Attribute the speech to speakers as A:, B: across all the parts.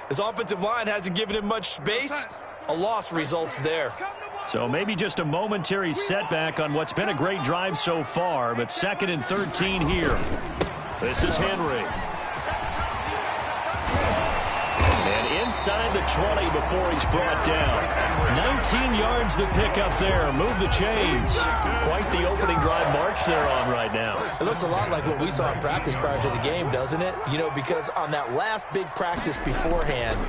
A: His offensive line hasn't given him much space. A loss results there.
B: So maybe just a momentary setback on what's been a great drive so far, but 2nd and 13 here. This is Henry. And inside the 20 before he's brought down. 19 yards the pick up there. Move the chains. Quite the opening drive march they're on right now.
A: It looks a lot like what we saw in practice prior to the game, doesn't it? You know, because on that last big practice beforehand,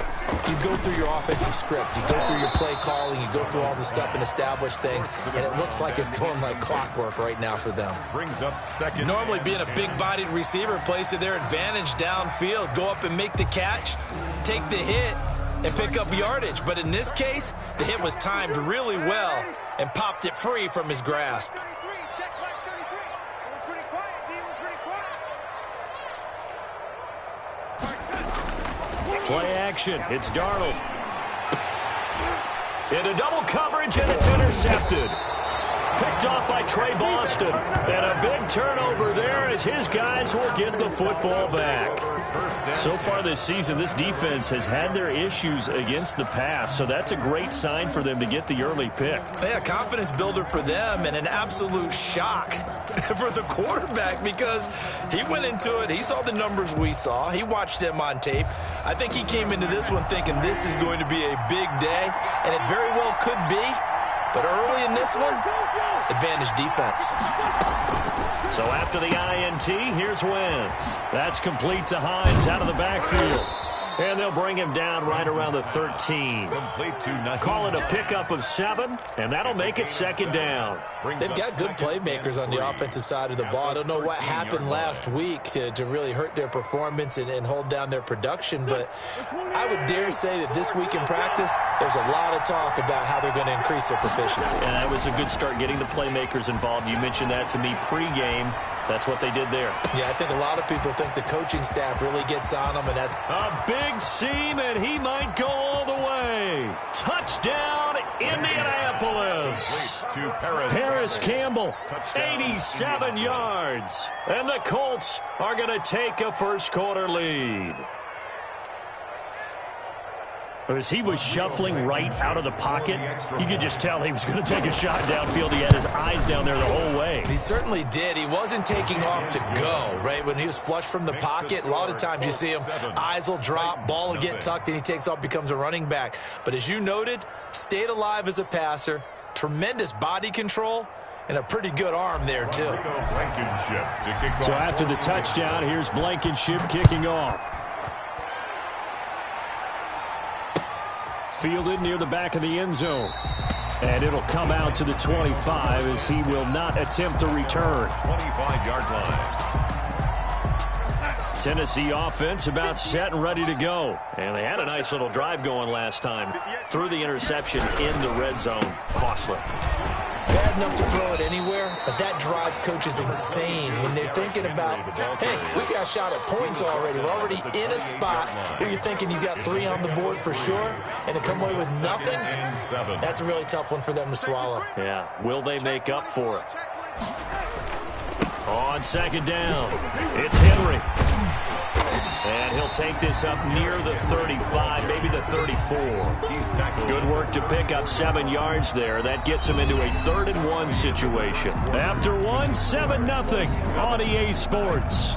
A: you go through your offensive script. You go through your play calling. You go through all the stuff and establish things. And it looks like it's going like clockwork right now for them.
C: Brings up second.
A: Normally being a big-bodied receiver plays to their advantage downfield. Go up and make the catch, take the hit, and pick up yardage. But in this case, the hit was timed really well and popped it free from his grasp.
B: Play action. It's Darnold. Into double coverage, and it's intercepted. Picked off by Trey Boston. And a big turnover there as his guys will get the football back. So far this season, this defense has had their issues against the pass, so that's a great sign for them to get the early pick.
A: Yeah, confidence builder for them and an absolute shock for the quarterback because he went into it. He saw the numbers we saw. He watched them on tape. I think he came into this one thinking this is going to be a big day, and it very well could be. But early in this one, advantage defense.
B: So after the INT, here's Wentz. That's complete to Hines out of the backfield. And they'll bring him down right around the 13.
C: Complete to Naheem.
B: Call it a pickup of 7, and that'll make it 2nd down.
A: They've got good playmakers on the offensive side of the ball. I don't know what happened last week to really hurt their performance and hold down their production, but I would dare say that this week in practice, there's a lot of talk about how they're going to increase their proficiency.
B: And that was a good start getting the playmakers involved. You mentioned that to me pregame. That's what they did there.
A: Yeah, I think a lot of people think the coaching staff really gets on them, and that's
B: a big seam, and he might go all the way. Touchdown, Indianapolis.
C: To
B: Paris Campbell, 87 yards. And the Colts are going to take a first-quarter lead. As he was shuffling right out of the pocket, you could just tell he was going to take a shot downfield. He had his eyes down there the whole way.
A: He certainly did. He wasn't taking off to go, right? When he was flush from the pocket, a lot of times you see him, eyes will drop, ball will get tucked, and he takes off, becomes a running back. But as you noted, stayed alive as a passer, tremendous body control, and a pretty good arm there, too.
B: So after the touchdown, here's Blankenship kicking off. Fielded near the back of the end zone. And it'll come out to the 25 as he will not attempt to return.
C: 25-yard line.
B: Tennessee offense about set and ready to go. And they had a nice little drive going last time. Threw the interception in the red zone. Costly.
A: Bad enough to throw it anywhere, but that drives coaches insane when they're thinking about, hey, we got a shot at points already. We're already in a spot where you're thinking you got 3 on the board for sure, and to come away with nothing, that's a really tough one for them to swallow.
B: Yeah, will they make up for it? On 2nd down, it's Henry. And he'll take this up near the 35, maybe the 34. Good work to pick up 7 yards there. That gets him into a 3rd and 1 situation. After 1, 7-0 on EA Sports.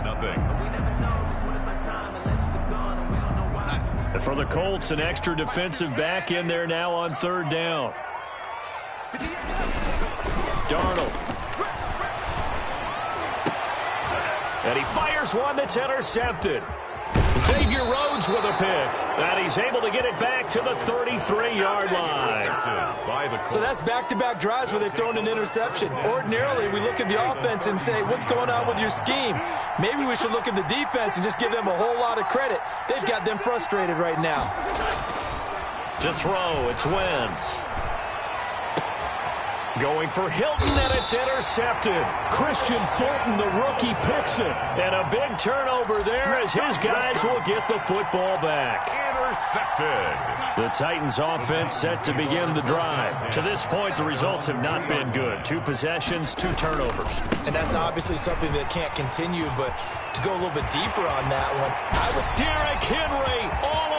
B: And for the Colts, an extra defensive back in there now on 3rd down. Darnold. And he fires one that's intercepted. Xavier Rhodes with a pick. And he's able to get it back to the 33-yard line.
A: So that's back-to-back drives where they've thrown an interception. Ordinarily, we look at the offense and say, what's going on with your scheme? Maybe we should look at the defense and just give them a whole lot of credit. They've got them frustrated right now.
B: To throw, it's Wentz. Going for Hilton, and it's intercepted. Christian Fulton, the rookie, picks it. And a big turnover there as his guys will get the football back.
C: Intercepted.
B: The Titans offense set to begin the drive. To this point, the results have not been good. 2 possessions, 2 turnovers.
A: And that's obviously something that can't continue, but to go a little bit deeper on that one, I would...
B: Derrick Henry all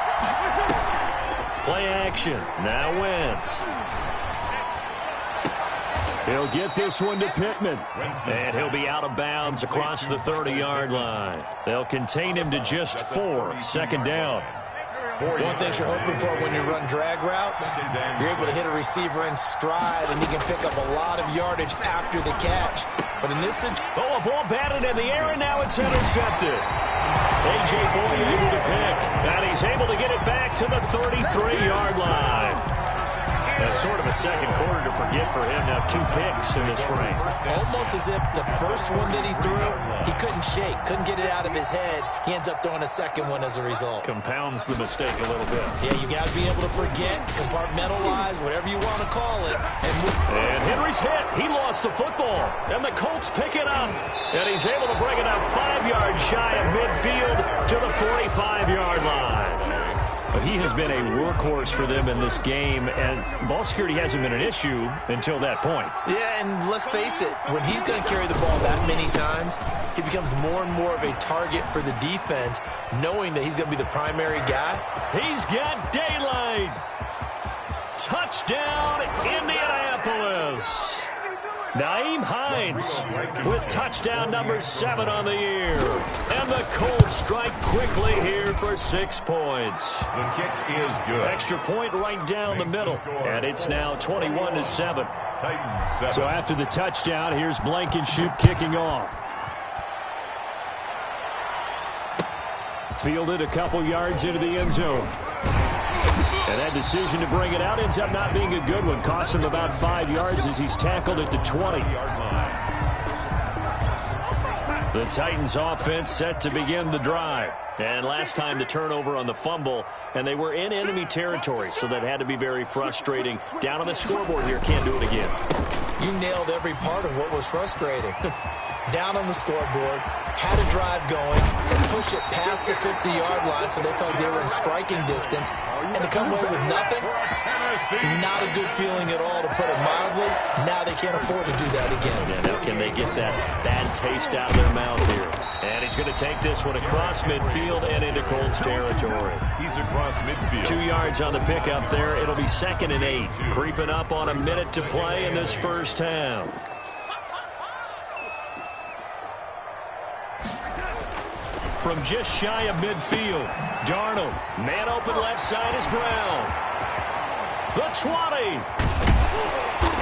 B: Play action. Now Wentz. He'll get this one to Pittman. And he'll be out of bounds across the 30-yard line. They'll contain him to just 4. Second down.
A: One thing you're hoping for when you run drag routes, you're able to hit a receiver in stride, and he can pick up a lot of yardage after the catch. But in this
B: a ball batted in the air, and now it's intercepted. A.J. Boyd able to pick, and he's able to get it back to the 33-yard line. That's sort of a second quarter to forget for him. Now 2 picks in this frame.
A: Almost as if the first one that he threw, he couldn't shake, couldn't get it out of his head. He ends up throwing a second one as a result.
B: Compounds the mistake a little bit.
A: Yeah, you got to be able to forget, compartmentalize, whatever you want to call it.
B: And Henry's hit. He lost the football. And the Colts pick it up. And he's able to bring it out 5 yards shy of midfield to the 45-yard line. He has been a workhorse for them in this game, and ball security hasn't been an issue until that point.
A: Yeah, and let's face it, when he's going to carry the ball that many times, he becomes more and more of a target for the defense, knowing that he's going to be the primary guy.
B: He's got daylight. Touchdown, Indianapolis. Naeem Hines with touchdown number 7 on the year. And the Colts strike quickly here for 6 points.
C: The kick is good.
B: Extra point right down the middle. And it's now 21-7.
C: Titans 7.
B: So after the touchdown, here's Blankenship kicking off. Fielded a couple yards into the end zone. And that decision to bring it out ends up not being a good one. Costs him about 5 yards as he's tackled at the 20. The Titans offense set to begin the drive. And last time the turnover on the fumble, and they were in enemy territory, so that had to be very frustrating. Down on the scoreboard here, can't do it again.
A: You nailed every part of what was frustrating. Down on the scoreboard, had a drive going, and pushed it past the 50-yard line so they felt they were in striking distance, and to come away with nothing, not a good feeling at all, to put it mildly. Now they can't afford to do that again.
B: Yeah, now can they get that bad taste out of their mouth here? And he's going to take this one across midfield and into Colts territory.
C: He's across midfield.
B: 2 yards on the pickup there. It'll be 2nd and 8. Creeping up on a minute to play in this first half. From just shy of midfield, Darnold. Man open left side is Brown. The 20.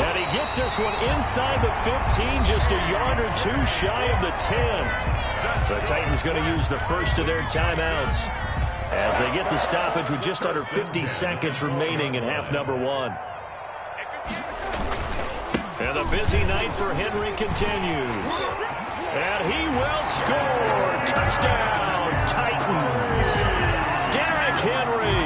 B: And he gets this one inside the 15, just a yard or 2 shy of the 10. The Titans going to use the first of their timeouts as they get the stoppage with just under 50 seconds remaining in half number 1. And the busy night for Henry continues. And he will score. Touchdown, Titans. Derrick Henry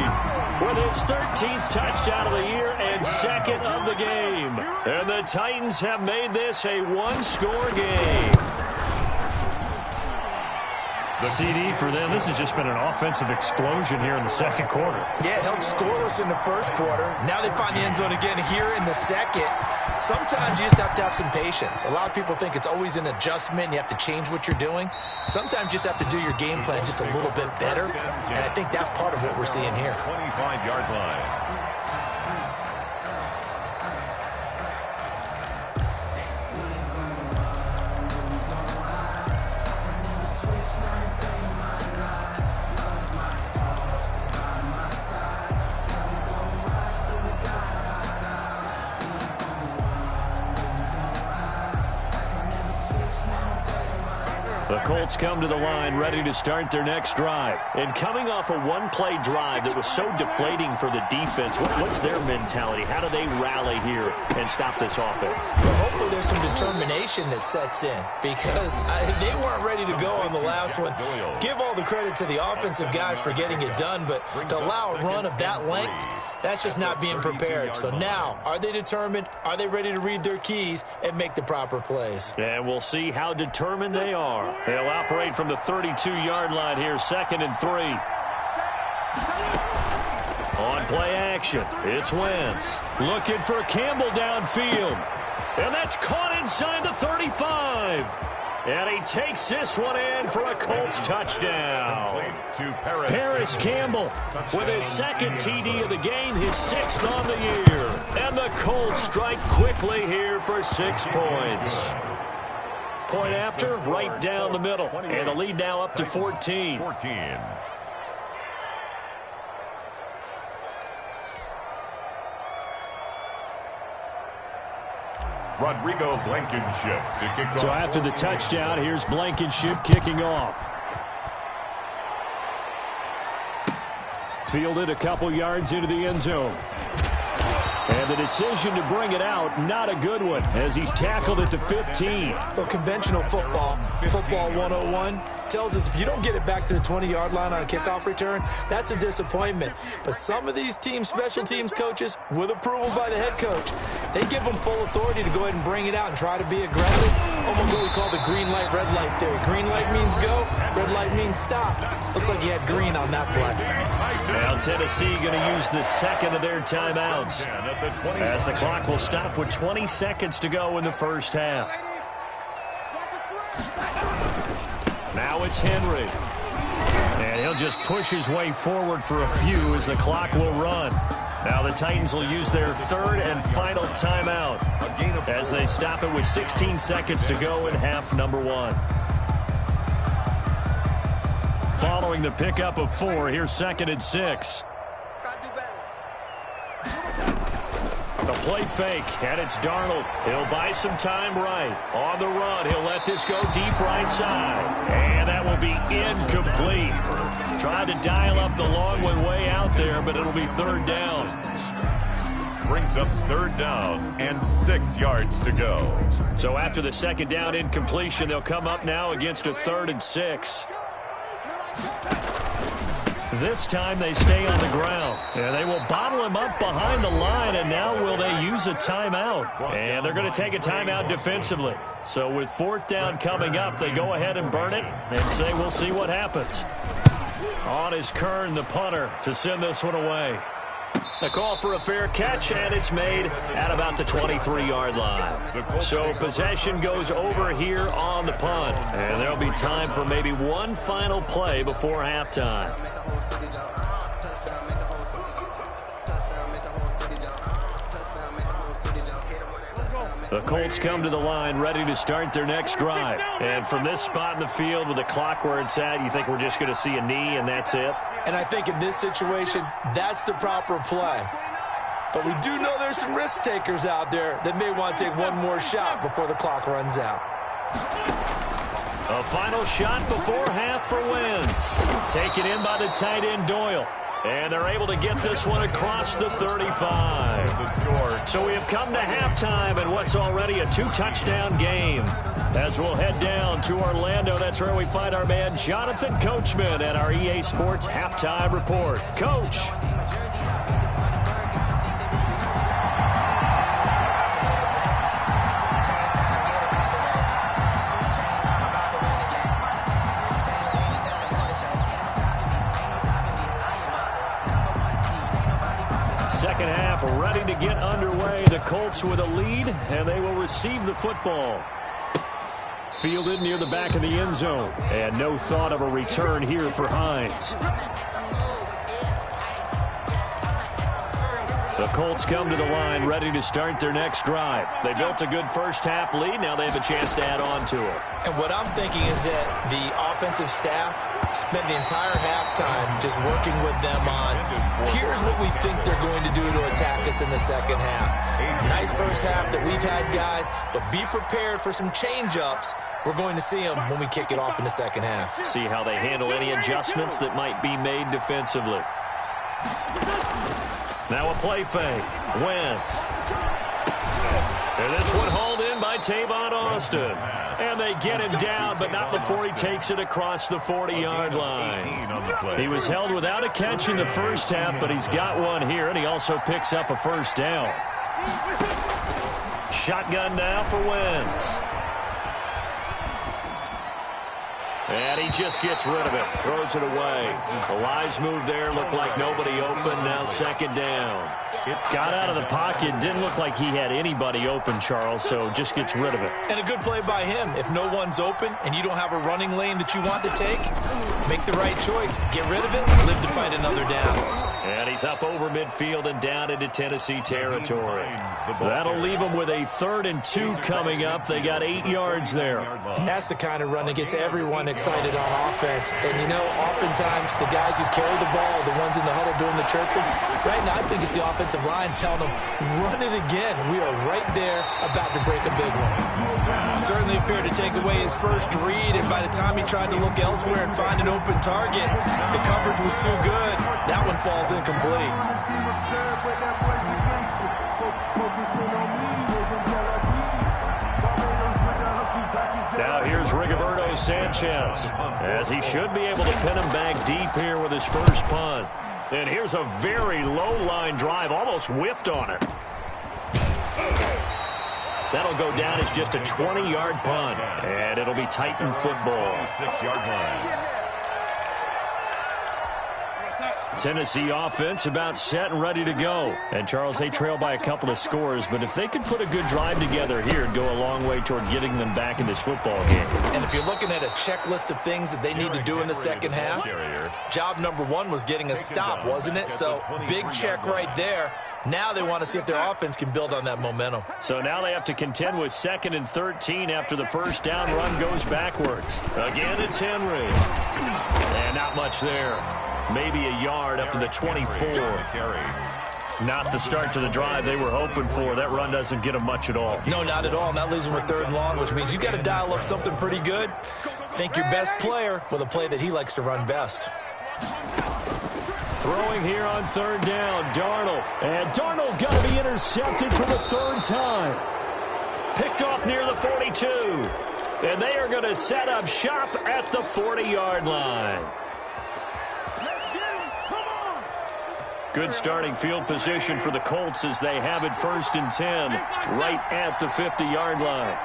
B: with his 13th touchdown of the year and 2nd of the game. And the Titans have made this a 1-score game. The CD for them, this has just been an offensive explosion here in the second quarter.
A: Yeah, it held scoreless in the first quarter. Now they find the end zone again here in the second. Sometimes you just have to have some patience. A lot of people think it's always an adjustment. You have to change what you're doing. Sometimes you just have to do your game plan just a little bit better. And I think that's part of what we're seeing here.
C: 25-yard line.
B: The Colts come to the line ready to start their next drive. And coming off a one-play drive that was so deflating for the defense, what's their mentality? How do they rally here and stop this offense?
A: Well, hopefully there's some determination that sets in, because they weren't ready to go on the last one. Give all the credit to the offensive guys for getting it done, but to allow a run of that length, that's just not being prepared. So now, are they determined? Are they ready to read their keys and make the proper plays?
B: And we'll see how determined they are. They'll operate from the 32-yard line here, 2nd and 3. On play action, it's Wentz. Looking for Campbell downfield. And that's caught inside the 35. And he takes this one in for a Colts touchdown.
C: To
B: Paris Campbell with his second TD of the game, his 6th on the year. And the Colts strike quickly here for 6 points. Point after, right down the middle. And the lead now up to 14.
C: Rodrigo Blankenship to kick off.
B: So after the touchdown, here's Blankenship kicking off. Fielded a couple yards into the end zone. And the decision to bring it out, not a good one, as he's tackled at the 15.
A: Well, conventional football 101, tells us if you don't get it back to the 20-yard line on a kickoff return, that's a disappointment. But some of these teams, special teams coaches, with approval by the head coach, they give them full authority to go ahead and bring it out and try to be aggressive. Almost what we call the green light, red light theory. Green light means go, red light means stop. Looks like he had green on that play.
B: Now Tennessee going to use the second of their timeouts, as the clock will stop with 20 seconds to go in the first half. Now it's Henry. And he'll just push his way forward for a few as the clock will run. Now the Titans will use their third and final timeout as they stop it with 16 seconds to go in half number 1. Following the pickup of 4, here's 2nd and 6. The play fake, and it's Darnold. He'll buy some time right. On the run, he'll let this go deep right side. And that will be incomplete. Tried to dial up the long one way out there, but it'll be 3rd down.
C: Brings up 3rd down and 6 yards to go.
B: So after the 2nd down incompletion, they'll come up now against a 3rd and 6. This time they stay on the ground. And they will bottle him up behind the line, and now will they use a timeout? And they're going to take a timeout defensively. So with 4th down coming up, they go ahead and burn it and say we'll see what happens. On is Kern, the punter, to send this one away. A call for a fair catch, and it's made at about the 23-yard line. So possession goes over here on the punt, and there'll be time for maybe one final play before halftime. The Colts come to the line ready to start their next drive. And from this spot in the field with the clock where it's at, you think we're just going to see a knee and that's it?
A: And I think in this situation, that's the proper play. But we do know there's some risk takers out there that may want to take one more shot before the clock runs out.
B: A final shot before half for Wentz. Taken in by the tight end Doyle. And they're able to get this one across the 35. So we have come to halftime in what's already a 2-touchdown game. As we'll head down to Orlando, that's where we find our man Jonathan Coachman at our EA Sports Halftime Report. Coach. Second half ready to get underway. The Colts with a lead, and they will receive the football. Fielded near the back of the end zone. And no thought of a return here for Hines. The Colts come to the line ready to start their next drive. They built a good first half lead. Now they have a chance to add on to it.
A: And what I'm thinking is that the offensive staff spent the entire halftime just working with them on, here's what we think they're going to do to attack us in the second half. Nice first half that we've had, guys, but be prepared for some change-ups. We're going to see them when we kick it off in the second half.
B: See how they handle any adjustments that might be made defensively. Now a play fake. Wentz. And this one hauled in by Tavon Austin. And they get him down, but not before he takes it across the 40-yard line. He was held without a catch in the first half, but he's got one here, and he also picks up a first down. Shotgun now for Wentz. And he just gets rid of it. Throws it away. The wise move there. Looked like nobody open. Now second down. It got out of the pocket. Didn't look like he had anybody open, Charles, so just gets rid of it.
A: And a good play by him. If no one's open and you don't have a running lane that you want to take, make the right choice. Get rid of it. Live to fight another down.
B: And he's up over midfield and down into Tennessee territory. That'll leave them with a 3rd and 2 coming up. They got 8 yards there.
A: And that's the kind of run that gets everyone excited on offense. And, you know, oftentimes the guys who carry the ball are the ones in the huddle doing the chirping. Right now, I think it's the offensive line telling them, run it again. We are right there about to break a big one. Certainly appeared to take away his first read, and by the time he tried to look elsewhere and find an open target, the coverage was too good. That one falls incomplete.
B: Now here's Rigoberto Sanchez, as he should be able to pin him back deep here with his first punt. And here's a very low-line drive, almost whiffed on it. That'll go down as just a 20-yard punt, and it'll be Titan football.
C: 6-yard line.
B: Tennessee offense about set and ready to go. And, Charles, they trail by a couple of scores, but if they could put a good drive together here, it'd go a long way toward getting them back in this football game.
A: And if you're looking at a checklist of things that they need to do in the second half, job number 1 was getting a stop, wasn't it? So, big check right there. Now they want to see if their offense can build on that momentum.
B: So now they have to contend with 2nd and 13 after the first down run goes backwards. Again, it's Henry. And not much there. Maybe a yard up to the 24. Not the start to the drive they were hoping for. That run doesn't get them much at all.
A: No, not at all. And that leaves them with 3rd and long, which means you got to dial up something pretty good. Think your best player with a play that he likes to run best.
B: Throwing here on 3rd down, Darnold. And Darnold got to be intercepted for the 3rd time. Picked off near the 42. And they are going to set up shop at the 40-yard line. Good starting field position for the Colts as they have it 1st and 10 right at the 50-yard line.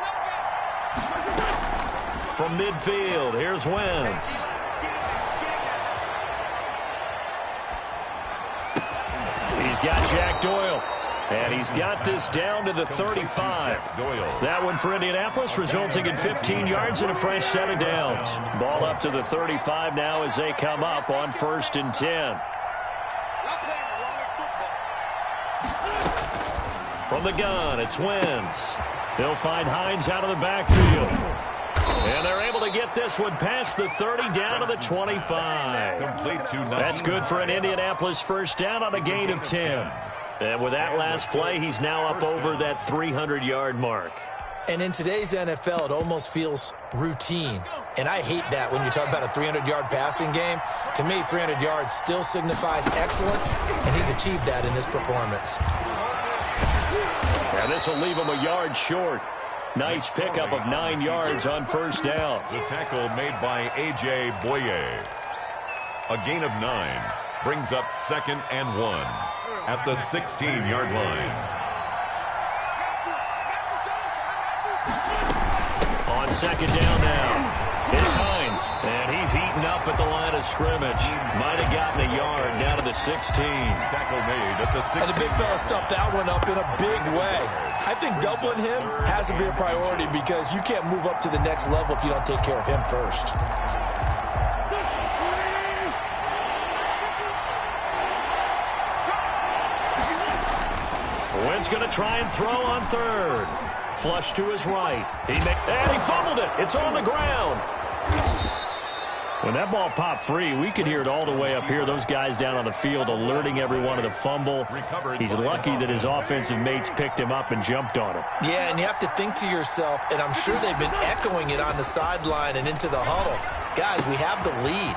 B: From midfield, here's Wentz. He's got Jack Doyle, and he's got this down to the 35. That one for Indianapolis, resulting in 15 yards and a fresh set of downs. Ball up to the 35 now as they come up on 1st and 10. From the gun, it's Wentz. They'll find Hines out of the backfield. And they're able to get this one past the 30 down to the 25. That's good for an Indianapolis first down on a gain of 10. And with that last play, he's now up over that 300-yard mark.
A: And in today's NFL, it almost feels routine. And I hate that when you talk about a 300-yard passing game. To me, 300 yards still signifies excellence, and he's achieved that in this performance.
B: And this will leave him a yard short. Nice pickup of 9 yards on 1st down.
C: The tackle made by A.J. Boye. A gain of 9 brings up 2nd and 1 at the 16-yard line.
B: On 2nd down now. It's Hines, and he's eaten up at the line of scrimmage. Might have gotten a yard down to the 16.
C: Tackle made at the 16.
A: And the big fella stuffed that one up in a big way. I think doubling him has to be a priority because you can't move up to the next level if you don't take care of him first.
B: Wentz going to try and throw on 3rd. Flush to his right. And he fumbled it. It's on the ground. When that ball popped free, we could hear it all the way up here. Those guys down on the field alerting everyone of the fumble. He's lucky that his offensive mates picked him up and jumped on him.
A: Yeah, and you have to think to yourself, and I'm sure they've been echoing it on the sideline and into the huddle. Guys, we have the lead.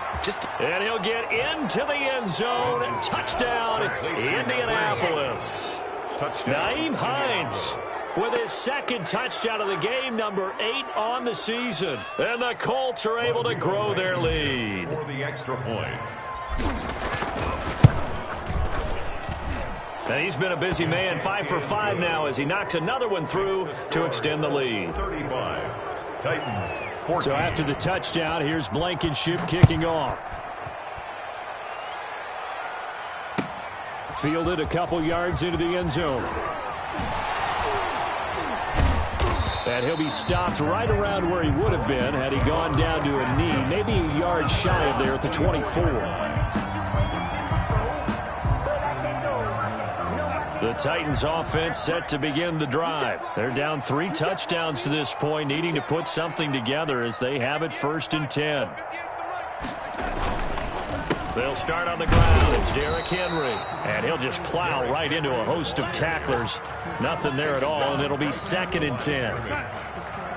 B: And he'll get into the end zone. And touchdown, Indianapolis. Nyheim Hines with his 2nd touchdown of the game, number 8 on the season. And the Colts are able to grow their lead.
C: For the extra point.
B: And he's been a busy man, 5 for 5 now as he knocks another one through to extend the lead.
C: 35. Titans 14.
B: So after the touchdown, here's Blankenship kicking off. Fielded a couple yards into the end zone. And he'll be stopped right around where he would have been had he gone down to a knee, maybe a yard shy of there at the 24. The Titans offense set to begin the drive. They're down 3 touchdowns to this point, needing to put something together as they have it 1st and 10. They'll start on the ground. It's Derrick Henry. And he'll just plow right into a host of tacklers. Nothing there at all, and it'll be 2nd and 10.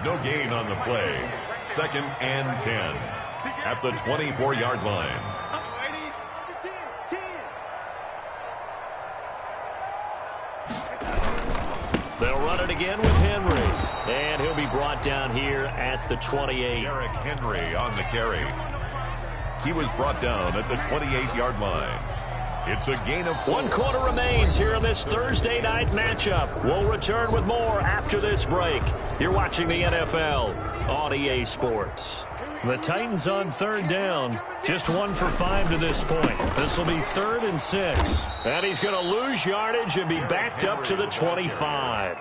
C: No gain on the play. 2nd and 10 at the 24-yard line.
B: They'll run it again with Henry. And he'll be brought down here at the 28.
C: Derrick Henry on the carry. He was brought down at the 28-yard line. It's a gain of 4.
B: 1 quarter remains here in this Thursday night matchup. We'll return with more after this break. You're watching the NFL on EA Sports. The Titans on 3rd down. Just 1 for 5 to this point. This will be 3rd and 6. And he's going to lose yardage and be backed up to the 25.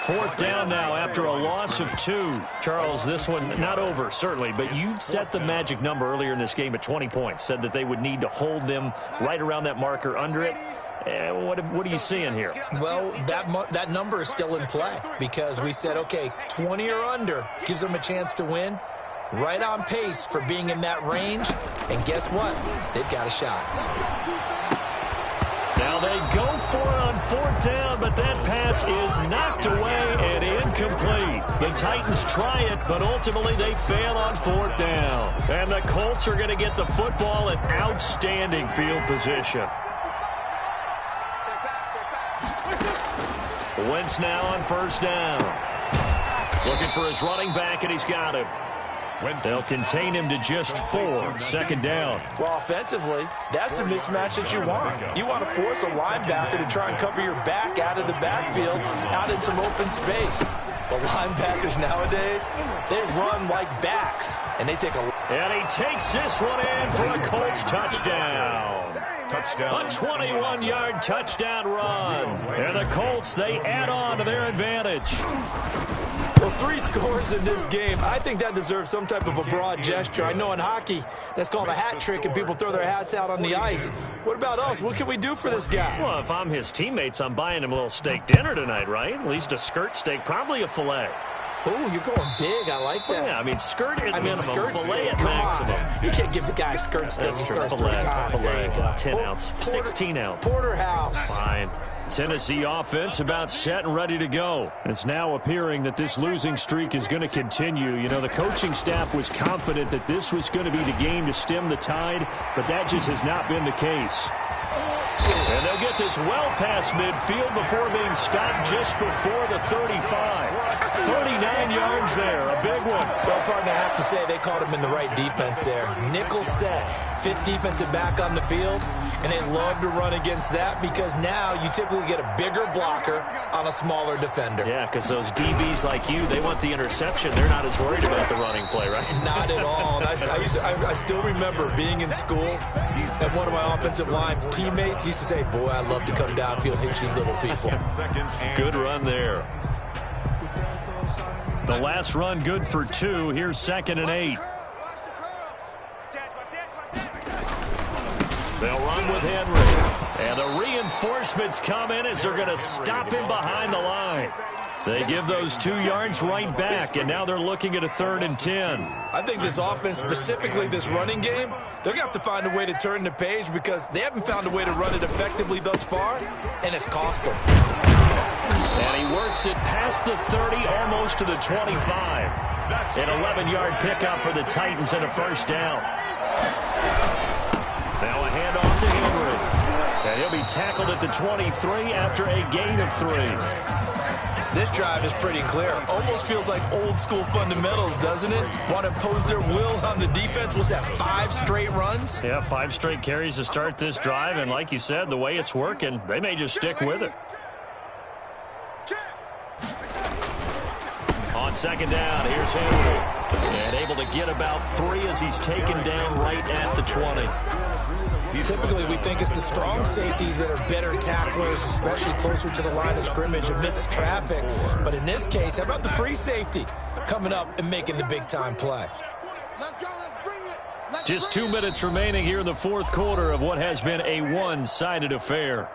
B: 4th down now after a loss of 2. Charles, this one not over, certainly, but you set the magic number earlier in this game at 20 points. Said that they would need to hold them right around that marker under it. What are you seeing here?
A: Well, that number is still in play because we said, okay, 20 or under gives them a chance to win. Right on pace for being in that range. And guess what? They've got a shot.
B: Now they go for it on 4th down, but that pass is knocked away and incomplete. The Titans try it, but ultimately they fail on 4th down. And the Colts are going to get the football in outstanding field position. Wentz now on 1st down. Looking for his running back, and he's got him. They'll contain him to just 4. 2nd down.
A: Well, offensively, that's the mismatch that you want. You want to force a linebacker to try and cover your back out of the backfield, out in some open space. But linebackers nowadays, they run like backs, and they take a...
B: And he takes this one in for a Colts touchdown. A 21-yard touchdown run. And the Colts, they add on to their advantage.
A: Well, 3 scores in this game. I think that deserves some type of a broad gesture. I know in hockey, that's called a hat trick, and people throw their hats out on the ice. What about us? What can we do for this guy?
B: Well, if I'm his teammates, I'm buying him a little steak dinner tonight, right? At least a skirt steak, probably a filet.
A: Oh, you're going big. I like that.
B: Yeah, I mean, skirt at minimum,
A: skirt
B: filet
A: steak.
B: at maximum.
A: You can't give the guy a skirt steak.
B: That's true.
A: Filet,
B: 10-ounce, 16-ounce.
A: Porterhouse.
B: Fine. Tennessee offense about set and ready to go. It's now appearing that this losing streak is going to continue. You know, the coaching staff was confident that this was going to be the game to stem the tide, but that just has not been the case. And they'll get this well past midfield before being stopped just before the 35. 39 yards there, a big one.
A: Well, partner, I have to say they caught him in the right defense there. Nickel set, 5th defensive back on the field, and they love to run against that because now you typically get a bigger blocker on a smaller defender.
B: Yeah, because those DBs like you, they want the interception. They're not as worried about the running play, right?
A: Not at all. And I still remember being in school, and one of my offensive line teammates used to say, boy, I'd love to come downfield and hit you little people.
B: Good run there. The last run good for 2. Here's 2nd and 8. They'll run with Henry. And the reinforcements come in as they're going to stop him behind the line. They give those 2 yards right back, and now they're looking at a 3rd and 10.
A: I think this offense, specifically this running game, they're going to have to find a way to turn the page because they haven't found a way to run it effectively thus far, and it's cost them.
B: And he works it past the 30, almost to the 25. An 11-yard pickup for the Titans and a 1st down. Now a handoff to Henry. And he'll be tackled at the 23 after a gain of 3.
A: This drive is pretty clear. Almost feels like old school fundamentals, doesn't it? Want to impose their will on the defense. Was that 5 straight runs?
B: Yeah, 5 straight carries to start this drive. And like you said, the way it's working, they may just stick with it. On 2nd down, here's Henry. And able to get about 3 as he's taken down right at the 20.
A: Typically, we think it's the strong safeties that are better tacklers, especially closer to the line of scrimmage amidst traffic. But in this case, how about the free safety coming up and making the big-time play?
B: Just 2 minutes remaining here in the fourth quarter of what has been a one-sided affair.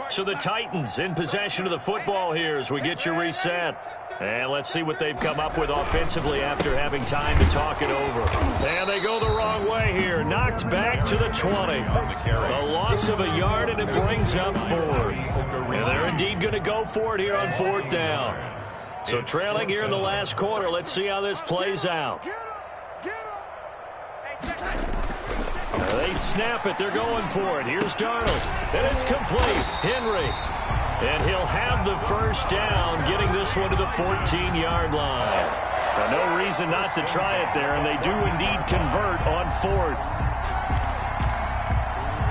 B: So the Titans in possession of the football here as we get you reset. And let's see what they've come up with offensively after having time to talk it over. And they go the wrong way here. Knocked back to the 20. A loss of a yard, and it brings up 4th. And they're indeed going to go for it here on 4th down. So trailing here in the last quarter. Let's see how this plays out. They snap it. They're going for it. Here's Darnold. And it's complete. Henry. And he'll have the first down, getting this one to the 14-yard line. No reason not to try it there, and they do indeed convert on 4th.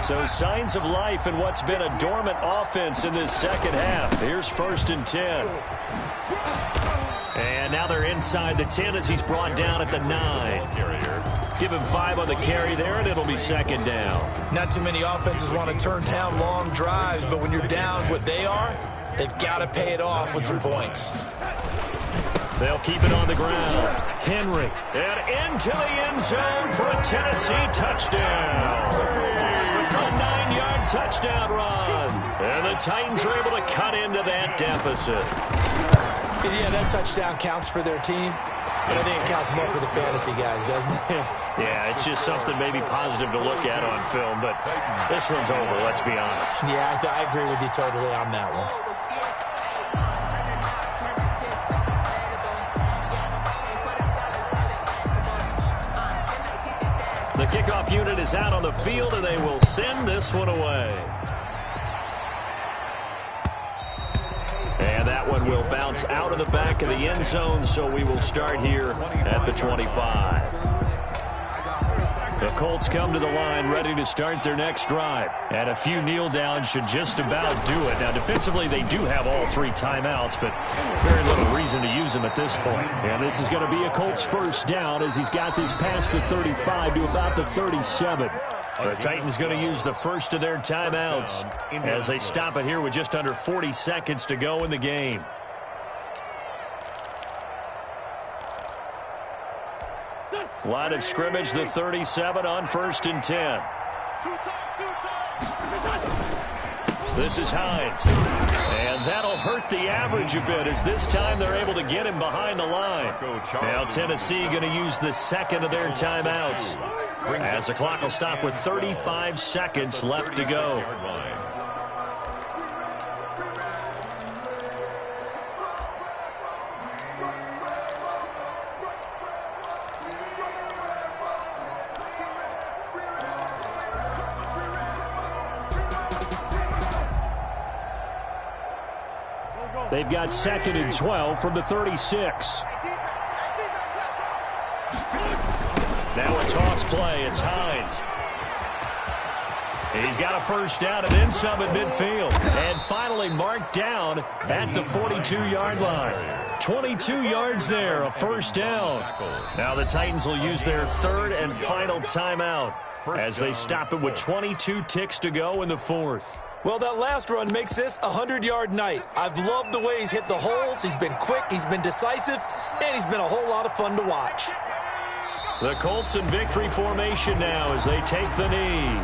B: So signs of life in what's been a dormant offense in this second half. Here's 1st and 10. And now they're inside the 10 as he's brought down at the 9. Give him 5 on the carry there, and it'll be 2nd down.
A: Not too many offenses want to turn down long drives, but when you're down what they are, they've got to pay it off with some points.
B: They'll keep it on the ground. Henry, and into the end zone for a Tennessee touchdown. A 9-yard touchdown run. And the Titans are able to cut into that deficit.
A: Yeah, that touchdown counts for their team. But I think it counts more for the fantasy guys, doesn't it?
B: Yeah, it's just something maybe positive to look at on film, but this one's over, let's be honest.
A: Yeah, I agree with you totally on that one.
B: The kickoff unit is out on the field, and they will send this one away. And that one will bounce out of the back of the end zone, so we will start here at the 25. The Colts come to the line ready to start their next drive. And a few kneel downs should just about do it. Now, defensively, they do have all 3 timeouts, but very little reason to use them at this point. And this is going to be a Colts first down as he's got this past the 35 to about the 37. The Titans going to use the first of their timeouts as they stop it here with just under 40 seconds to go in the game. Line of scrimmage, the 37 on 1st and 10. This is Hines. And that'll hurt the average a bit as this time they're able to get him behind the line. Now Tennessee going to use the second of their timeouts as the clock will stop with 35 seconds left to go. They've got 2nd and 12 from the 36. Now a toss play. It's Hines. He's got a first down and then some at midfield. And finally marked down at the 42-yard line. 22 yards there, a first down. Now the Titans will use their 3rd and final timeout as they stop it with 22 ticks to go in the 4th.
A: Well, that last run makes this a 100-yard night. I've loved the way he's hit the holes. He's been quick, he's been decisive, and he's been a whole lot of fun to watch.
B: The Colts in victory formation now as they take the knee.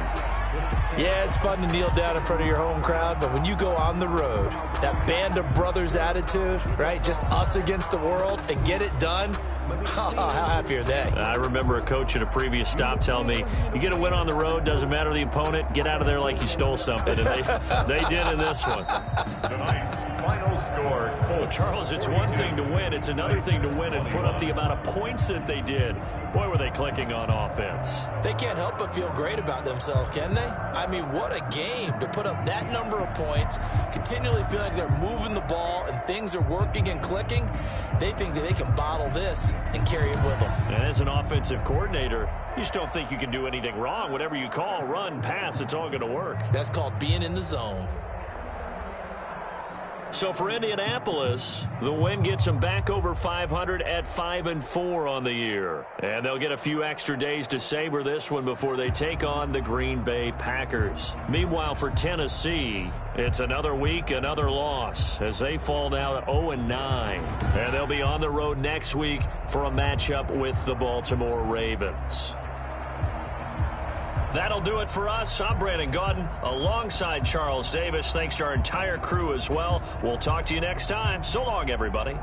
A: Yeah, it's fun to kneel down in front of your home crowd, but when you go on the road, that band of brothers attitude, right, just us against the world, and get it done, how happy are they?
B: I remember a coach at a previous stop telling me, you get a win on the road, doesn't matter the opponent, get out of there like you stole something, and they did in this one.
C: Tonight's final score,
B: Well, Charles, it's one thing to win, it's another thing to win and put up the amount of points that they did. Boy, were they clicking on offense.
A: They can't help but feel great about themselves, can they? I mean, what a game to put up that number of points, continually feel like they're moving the ball and things are working and clicking. They think that they can bottle this and carry it with them.
B: And as an offensive coordinator, you just don't think you can do anything wrong. Whatever you call, run, pass, it's all going to work.
A: That's called being in the zone.
B: So for Indianapolis, the win gets them back over 500 at 5-4 on the year. And they'll get a few extra days to savor this one before they take on the Green Bay Packers. Meanwhile, for Tennessee, it's another week, another loss as they fall down 0-9. And they'll be on the road next week for a matchup with the Baltimore Ravens. That'll do it for us. I'm Brandon Gaudin alongside Charles Davis. Thanks to our entire crew as well. We'll talk to you next time. So long, everybody.